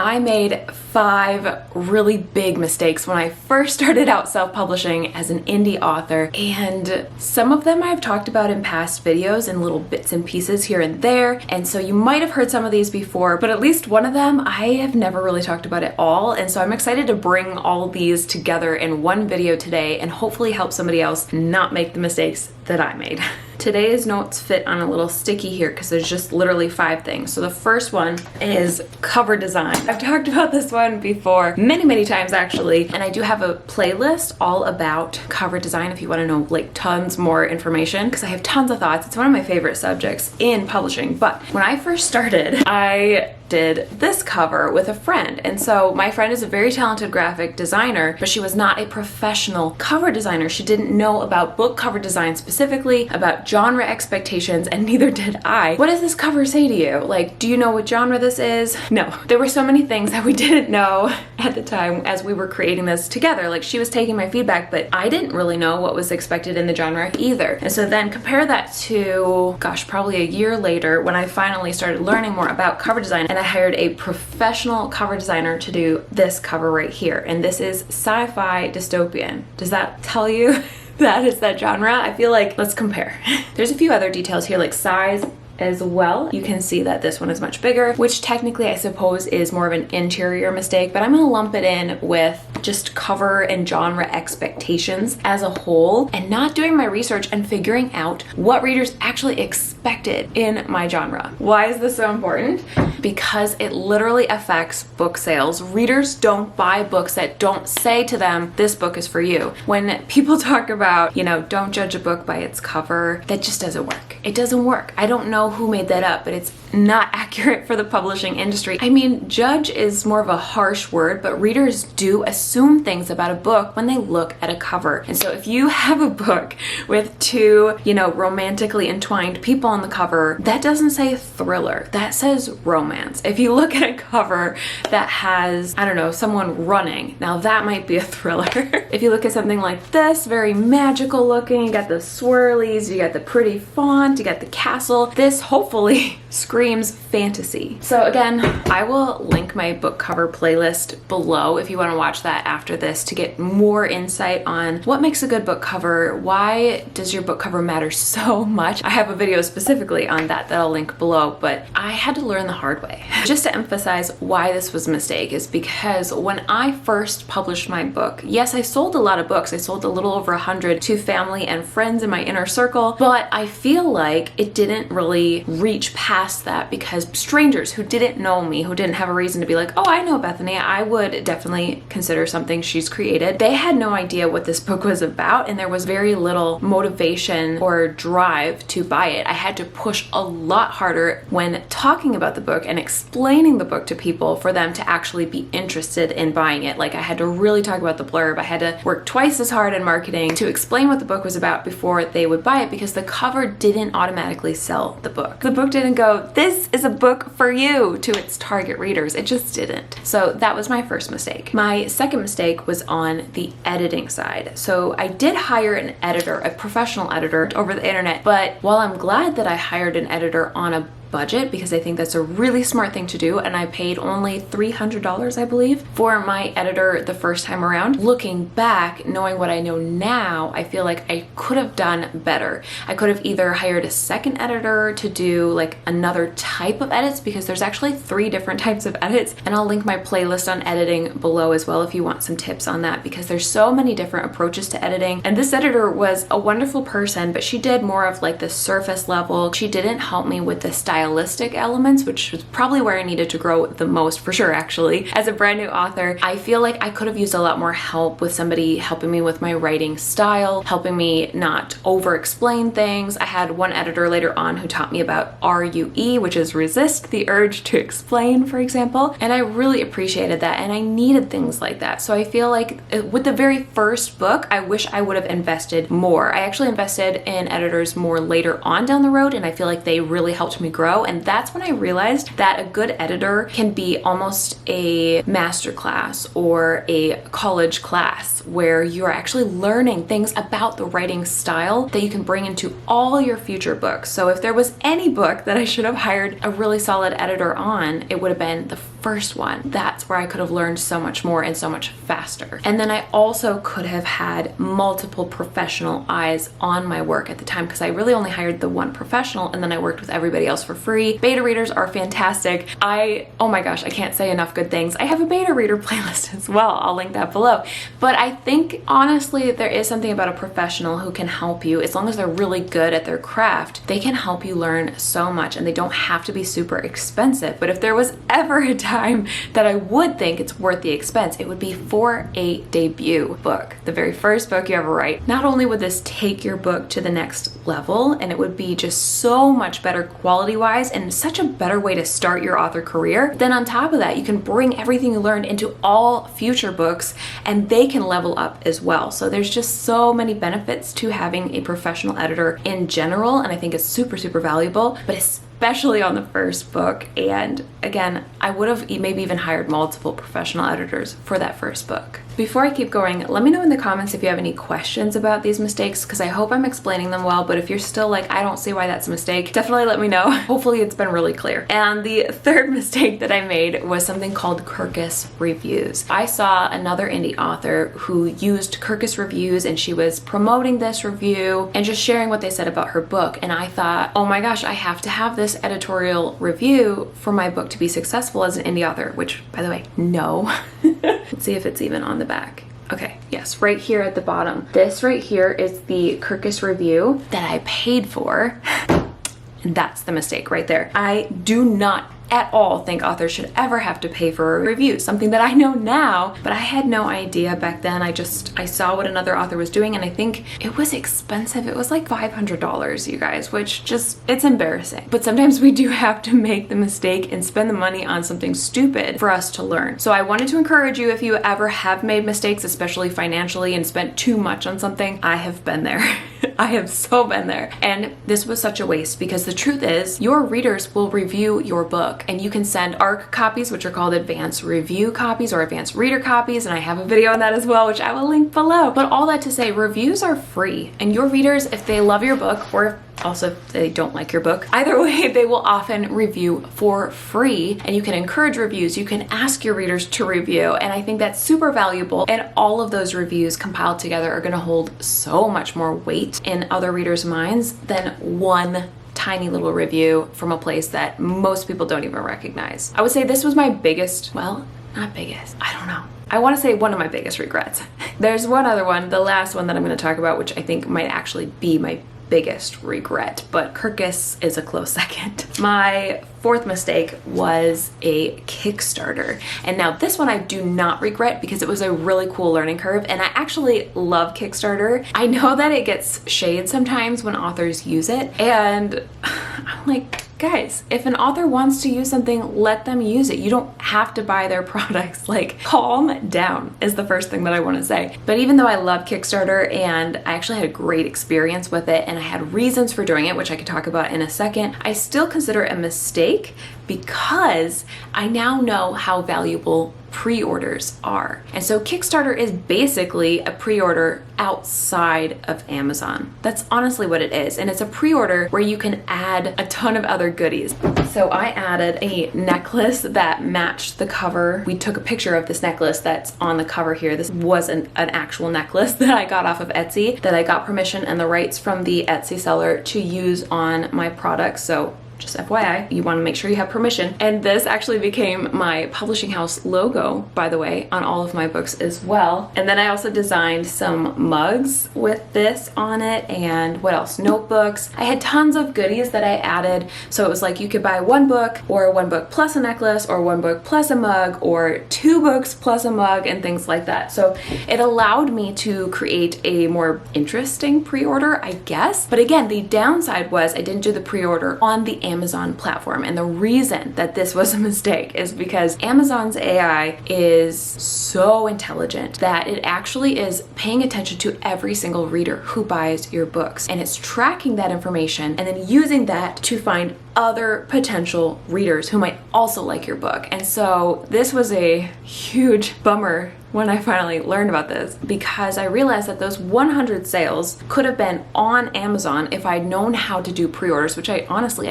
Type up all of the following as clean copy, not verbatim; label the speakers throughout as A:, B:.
A: I made 5 really big mistakes when I first started out self-publishing as an indie author, and some of them I've talked about in past videos in little bits and pieces here and there, and so you might have heard some of these before, but at least one of them I have never really talked about at all, and so I'm excited to bring all these together in one video today and hopefully help somebody else not make the mistakes that I made. Today's notes fit on a little sticky here because there's just literally 5 things. So the first one is cover design. I've talked about this one before many times actually, and I do have a playlist all about cover design if you want to know like tons more information, because I have tons of thoughts. It's one of my favorite subjects in publishing. But when I first started, I did this cover with a friend, and so my friend is a very talented graphic designer, but she was not a professional cover designer. She didn't know about book cover design specifically, about genre expectations, and neither did I. What does this cover say to you? Like, do you know what genre this is? No. There were so many things that we didn't know at the time as we were creating this together. Like, she was taking my feedback, but I didn't really know what was expected in the genre either. And so then compare that to, gosh, probably a year later when I finally started learning more about cover design, and I hired a professional cover designer to do this cover right here. And this is sci-fi dystopian. Does that tell you that is that genre? I feel like, let's compare. There's a few other details here like size as well. You can see that this one is much bigger, which technically I suppose is more of an interior mistake, but I'm gonna lump it in with just cover and genre expectations as a whole, and not doing my research and figuring out what readers actually expected in my genre. Why is this so important? Because it literally affects book sales. Readers don't buy books that don't say to them, this book is for you. When people talk about, you know, don't judge a book by its cover, that just doesn't work. It doesn't work. I don't know who made that up, but it's not accurate for the publishing industry. I mean, judge is more of a harsh word, but readers do assume things about a book when they look at a cover. And so if you have a book with 2, you know, romantically entwined people on the cover, that doesn't say thriller, that says romance. If you look at a cover that has, I don't know, someone running, now that might be a thriller. If you look at something like this, very magical looking, you got the swirlies, you got the pretty font, you got the castle, this hopefully screams fantasy. So again, I will link my book cover playlist below if you want to watch that after this to get more insight on what makes a good book cover. Why does your book cover matter so much? I have a video specifically on that I'll link below, but I had to learn the hard way. Just to emphasize why this was a mistake is because when I first published my book, yes, I sold a lot of books. I sold a little over 100 to family and friends in my inner circle, but I feel like it didn't really reach past that because strangers who didn't know me, who didn't have a reason to be like, oh, I know Bethany, I would definitely consider something she's created. They had no idea what this book was about, and there was very little motivation or drive to buy it. I had to push a lot harder when talking about the book and explaining the book to people for them to actually be interested in buying it. Like, I had to really talk about the blurb. I had to work twice as hard in marketing to explain what the book was about before they would buy it, because the cover didn't automatically sell the book. The book didn't go, this is a book for you, to its target readers. It just didn't. So that was my first mistake. My second mistake was on the editing side. So I did hire an editor, a professional editor over the internet, but while I'm glad that I hired an editor on a budget, because I think that's a really smart thing to do, and I paid only $300, I believe, for my editor the first time around. Looking back, knowing what I know now, I feel like I could have done better. I could have either hired a second editor to do like another type of edits, because there's actually 3 different types of edits, and I'll link my playlist on editing below as well if you want some tips on that, because there's so many different approaches to editing. And this editor was a wonderful person, but she did more of like the surface level. She didn't help me with the stylistic elements, which was probably where I needed to grow the most, for sure. Actually, as a brand new author, I feel like I could have used a lot more help with somebody helping me with my writing style, helping me not over explain things. I had one editor later on who taught me about RUE, which is resist the urge to explain, for example, and I really appreciated that, and I needed things like that. So I feel like with the very first book, I wish I would have invested more. I actually invested in editors more later on down the road, and I feel like they really helped me grow. And that's when I realized that a good editor can be almost a masterclass or a college class where you're actually learning things about the writing style that you can bring into all your future books. So if there was any book that I should have hired a really solid editor on, it would have been the first one, that's where I could have learned so much more and so much faster. And then I also could have had multiple professional eyes on my work at the time, because I really only hired the one professional and then I worked with everybody else for free. Beta readers are fantastic. Oh my gosh, I can't say enough good things. I have a beta reader playlist as well. I'll link that below. But I think honestly there is something about a professional who can help you. As long as they're really good at their craft, they can help you learn so much, and they don't have to be super expensive. But if there was ever a time that I would think it's worth the expense, it would be for a debut book, the very first book you ever write. Not only would this take your book to the next level, and it would be just so much better quality wise and such a better way to start your author career, then on top of that you can bring everything you learned into all future books and they can level up as well. So there's just so many benefits to having a professional editor in general, and I think it's super valuable, but especially on the first book. And again, I would have maybe even hired multiple professional editors for that first book. Before I keep going, let me know in the comments if you have any questions about these mistakes, because I hope I'm explaining them well, but if you're still like, I don't see why that's a mistake, definitely let me know. Hopefully it's been really clear. And the third mistake that I made was something called Kirkus reviews. I saw another indie author who used Kirkus reviews, and she was promoting this review and just sharing what they said about her book. And I thought, oh my gosh, I have to have this editorial review for my book to be successful as an indie author, which, by the way, no. Let's see if it's even on the back. Okay, yes, right here at the bottom. This right here is the Kirkus review that I paid for. And that's the mistake right there. I do not at all think authors should ever have to pay for a review, something that I know now, but I had no idea back then. I saw what another author was doing, and I think it was expensive. It was like $500, you guys, which it's embarrassing. But sometimes we do have to make the mistake and spend the money on something stupid for us to learn. So I wanted to encourage you, if you ever have made mistakes, especially financially, and spent too much on something, I have been there. I have so been there. And this was such a waste, because the truth is your readers will review your book, and you can send ARC copies, which are called advanced review copies or advanced reader copies. And I have a video on that as well, which I will link below. But all that to say, reviews are free, and your readers, if they love your book, or also if they don't like your book, either way, they will often review for free. And you can encourage reviews. You can ask your readers to review. And I think that's super valuable. And all of those reviews compiled together are going to hold so much more weight in other readers' minds than one tiny little review from a place that most people don't even recognize. I would say this was my biggest, well, not biggest, I don't know. I want to say one of my biggest regrets. There's one other one, the last one that I'm going to talk about, which I think might actually be my biggest regret, but Kirkus is a close second. My fourth mistake was a Kickstarter. And now this one I do not regret, because it was a really cool learning curve, and I actually love Kickstarter. I know that it gets shade sometimes when authors use it, and I'm like, guys, if an author wants to use something, let them use it. You don't have to buy their products. Like, calm down is the first thing that I want to say. But even though I love Kickstarter, and I actually had a great experience with it, and I had reasons for doing it, which I could talk about in a second, I still consider it a mistake, because I now know how valuable pre-orders are. And so Kickstarter is basically a pre-order outside of Amazon. That's honestly what it is. And it's a pre-order where you can add a ton of other goodies. So I added a necklace that matched the cover. We took a picture of this necklace that's on the cover here. This was an actual necklace that I got off of Etsy, that I got permission and the rights from the Etsy seller to use on my products. So just FYI, you want to make sure you have permission. And this actually became my publishing house logo, by the way, on all of my books as well. And then I also designed some mugs with this on it, and what else? Notebooks. I had tons of goodies that I added. So it was like you could buy one book, or one book plus a necklace, or one book plus a mug, or 2 books plus a mug, and things like that. So it allowed me to create a more interesting pre-order, I guess. But again, the downside was I didn't do the pre-order on the Amazon platform. And the reason that this was a mistake is because Amazon's AI is so intelligent that it actually is paying attention to every single reader who buys your books. And it's tracking that information and then using that to find other potential readers who might also like your book. And so this was a huge bummer when I finally learned about this, because I realized that those 100 sales could have been on Amazon if I'd known how to do pre-orders, which I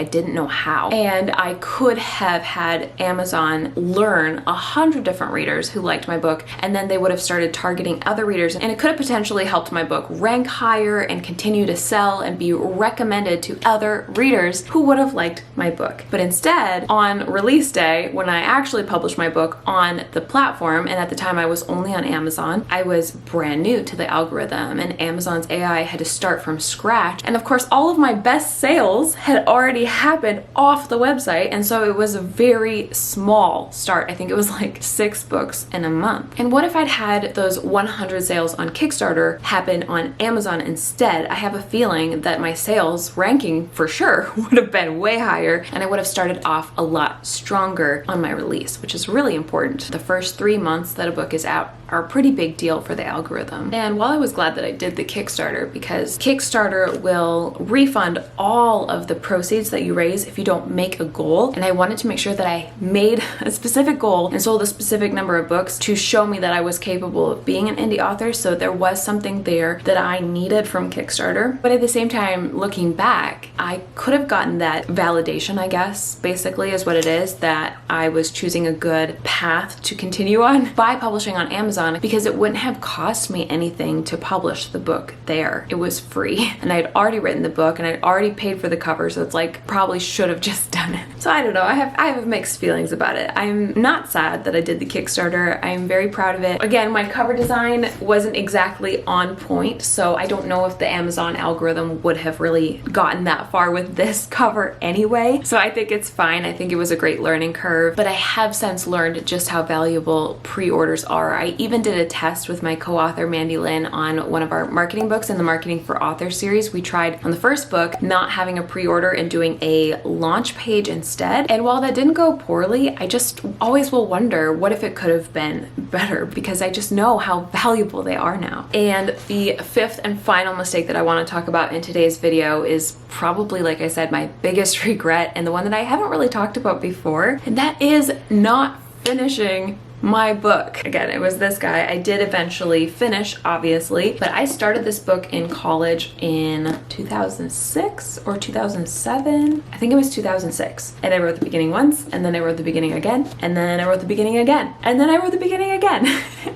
A: didn't know how. And I could have had Amazon learn 100 different readers who liked my book, and then they would have started targeting other readers, and it could have potentially helped my book rank higher and continue to sell and be recommended to other readers who would have liked my book. But instead, on release day, when I actually published my book on the platform, and at the time I was only on Amazon, I was brand new to the algorithm, and Amazon's AI had to start from scratch. And of course, all of my best sales had already happened off the website, and so it was a very small start. I think it was like 6 books in a month. And what if I'd had those 100 sales on Kickstarter happen on Amazon instead? I have a feeling that my sales ranking for sure would have been way higher, and I would have started off a lot stronger on my release, which is really important. The first 3 months that a book is out are a pretty big deal for the algorithm. And while I was glad that I did the Kickstarter, because Kickstarter will refund all of the proceeds that you raise if you don't make a goal, and I wanted to make sure that I made a specific goal and sold a specific number of books to show me that I was capable of being an indie author, so there was something there that I needed from Kickstarter. But at the same time, looking back, I could have gotten that validation, I guess, basically is what it is, that I was choosing a good path to continue on by publishing on Amazon, because it wouldn't have cost me anything to publish the book there. It was free, and I'd already written the book, and I'd already paid for the cover, so it's like probably should have just done it. So I don't know, I have mixed feelings about it. I'm not sad that I did the Kickstarter. I'm very proud of it. Again, my cover design wasn't exactly on point, so I don't know if the Amazon algorithm would have really gotten that far with this cover anyway. So I think it's fine. I think it was a great learning curve, but I have since learned just how valuable pre-orders are. I even did a test with my co-author Mandy Lynn on one of our marketing books in the Marketing for Authors series. We tried on the first book not having a pre-order and doing a launch page instead. And while that didn't go poorly, I just always will wonder what if it could have been better, because I just know how valuable they are now. And the fifth and final mistake that I want to talk about in today's video is probably, like I said, my biggest regret, and the one that I haven't really talked about before, and that is not finishing my book. Again, it was this guy. I did eventually finish, obviously, but I started this book in college in 2006 or 2007. I think it was 2006. And I wrote the beginning once, and then I wrote the beginning again, and then I wrote the beginning again, and then I wrote the beginning again.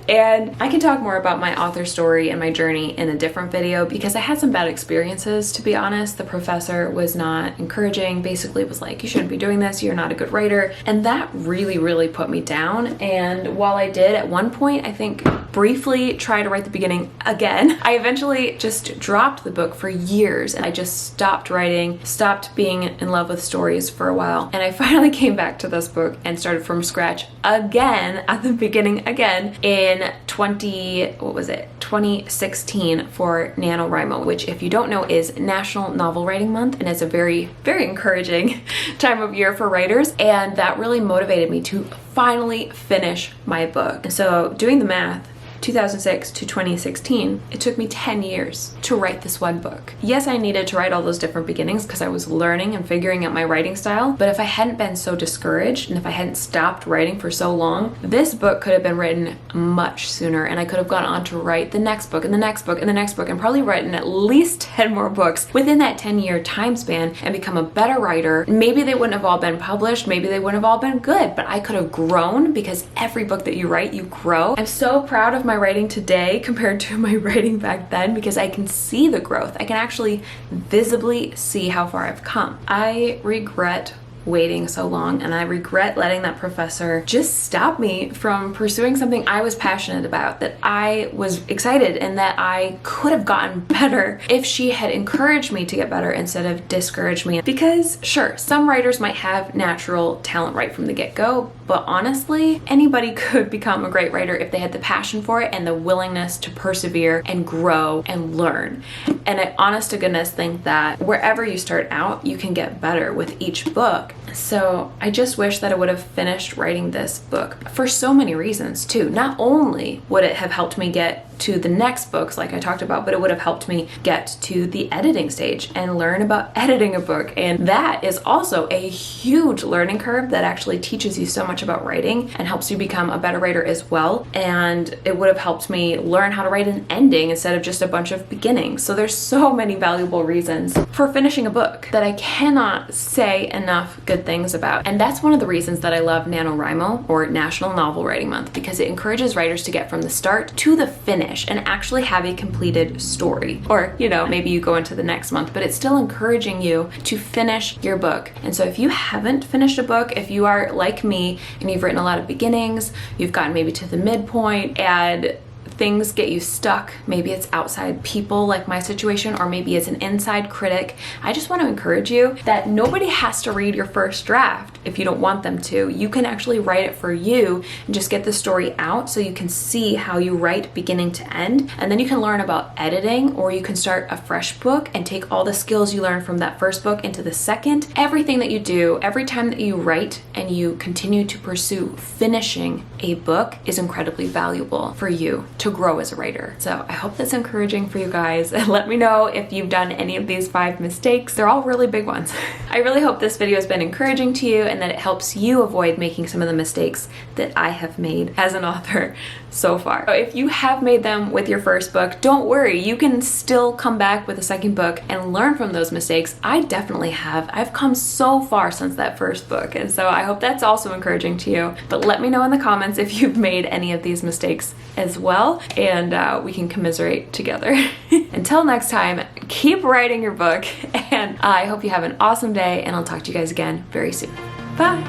A: And I can talk more about my author story and my journey in a different video, because I had some bad experiences, to be honest. The professor was not encouraging, basically was like, you shouldn't be doing this, you're not a good writer. And that really, really put me down. And while I did at one point, I think, briefly try to write the beginning again, I eventually just dropped the book for years, and I just stopped writing, stopped being in love with stories for a while. And I finally came back to this book and started from scratch again, at the beginning again, in 2016 for NaNoWriMo, which, if you don't know, is National Novel Writing Month, and it's a very, very encouraging time of year for writers. And that really motivated me to finally finish my book. And so, doing the math, 2006 to 2016, it took me 10 years to write this one book. Yes, I needed to write all those different beginnings because I was learning and figuring out my writing style, but if I hadn't been so discouraged and if I hadn't stopped writing for so long, this book could have been written much sooner, and I could have gone on to write the next book and the next book and the next book, and probably written at least 10 more books within that 10-year time span and become a better writer. Maybe they wouldn't have all been published, maybe they wouldn't have all been good, but I could have grown, because every book that you write, you grow. I'm so proud of my writing today compared to my writing back then, because I can see the growth. I can actually visibly see how far I've come. I regret waiting so long, and I regret letting that professor just stop me from pursuing something I was passionate about, that I was excited, and that I could have gotten better if she had encouraged me to get better instead of discouraged me. Because sure, some writers might have natural talent right from the get-go, but honestly, anybody could become a great writer if they had the passion for it and the willingness to persevere and grow and learn. And I, honest to goodness, think that wherever you start out, you can get better with each book. So I just wish that I would have finished writing this book for so many reasons too. Not only would it have helped me get to the next books like I talked about, but it would have helped me get to the editing stage and learn about editing a book. And that is also a huge learning curve that actually teaches you so much about writing and helps you become a better writer as well. And it would have helped me learn how to write an ending instead of just a bunch of beginnings. So there's so many valuable reasons for finishing a book that I cannot say enough good things about. And that's one of the reasons that I love NaNoWriMo, or National Novel Writing Month, because it encourages writers to get from the start to the finish and actually have a completed story. Or, maybe you go into the next month, but it's still encouraging you to finish your book. And so if you haven't finished a book, if you are like me and you've written a lot of beginnings, you've gotten maybe to the midpoint and things get you stuck, maybe it's outside people like my situation, or maybe it's an inside critic, I just want to encourage you that nobody has to read your first draft if you don't want them to. You can actually write it for you and just get the story out so you can see how you write beginning to end, and then you can learn about editing, or you can start a fresh book and take all the skills you learned from that first book into the second. Everything that you do, every time that you write and you continue to pursue finishing a book is incredibly valuable for you to grow as a writer. So I hope that's encouraging for you guys. And let me know if you've done any of these 5 mistakes. They're all really big ones. I really hope this video has been encouraging to you and that it helps you avoid making some of the mistakes that I have made as an author so far. If you have made them with your first book, don't worry. You can still come back with a second book and learn from those mistakes. I definitely have. I've come so far since that first book. And so I hope that's also encouraging to you. But let me know in the comments if you've made any of these mistakes as well, and we can commiserate together. Until next time, keep writing your book, and I hope you have an awesome day, and I'll talk to you guys again very soon. Bye!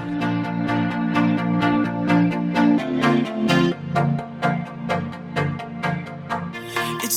B: It's